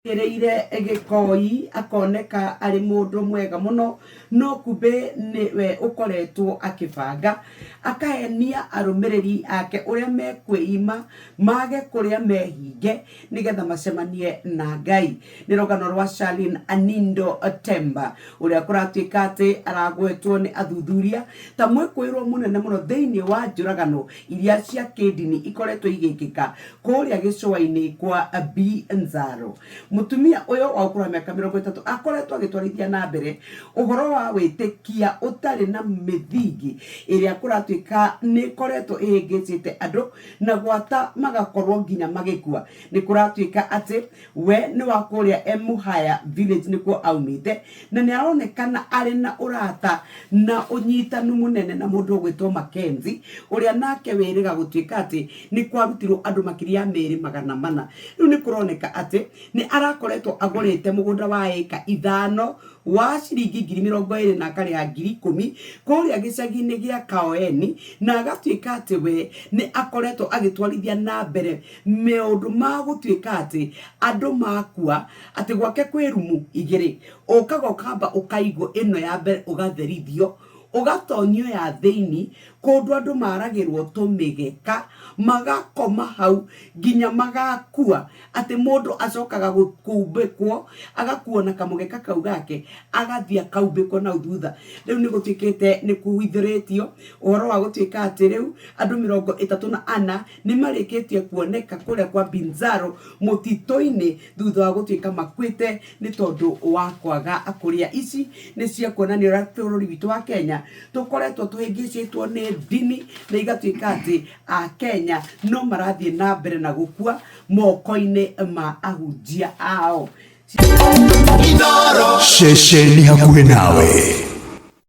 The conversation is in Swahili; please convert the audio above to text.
Gereire egekoi akoneka ari mundu mwega muno no kube niwe ukoretwo akibanga akahenia arumiriri ake uria mekwiima mage kuria mehinge nigetha macemanie na Ngai. Ni rogano rwa Charlene Anindo Temba uria kuratuika ati aragwetwo ni athuthuria ta mwekwirwo munene muno thiini wa njuragano iria cia kidini ikoretwo igikika kuria gicuaini kwa Nzaro. Mutumia uyo wa ukura miaka 30 akoretwo agitwarithia na mbere uhoro wa witikia utari na mithingi iria kuratuika ni koretwo ihingicite andu na gwata magakorwo nginya magikua. Ni kuratuika ati we ni wa kuria Emuhaya village nikuo aumite na ni aronekana ari na urata na unyitanu munene na mundu gwitwo Makenzi uria nake wiriga gutuika ati ni kwarutirwo andu makiria 200. Riu ni kuroneka ati ni arakoretwo agurite mugunda wa eka 5 wa ciringi 20,000 na akari 10,000 kuria gicagi-ini gia Kaoeni na agatuika ati we ni akoretwo agitwarithia na mbere meundu ma gutuika ati andu makua ati gwake kwi rumu 2 ukaga ukamba ukaigo ino ya mbere ugatherithio ugatonyo ya thiini kundu andu maragirwo tumigeka magakoma hau ginya magakua ati mundu acokaga gukumbikwo agakuona kamugeka kau gake agathia kaumbikwo na thutha. Riu ni gutikite ni kuwithiritio uhoro wa gutuika ati riu andu 34 ni marikitie kuoneka kuria kwa Nzaro mutito-ini thutha wa gutuika makwite ni tondu wa kwaga akuria. Ici ni cia kuonania ura bururi witu wa Kenya tukoretwo tuhingicitwo ni dini na igatuika ati a Kenya no marathie na mbere na gukua moko-ini ma ahunjia ao. Sheshe ni hakuhe nawe.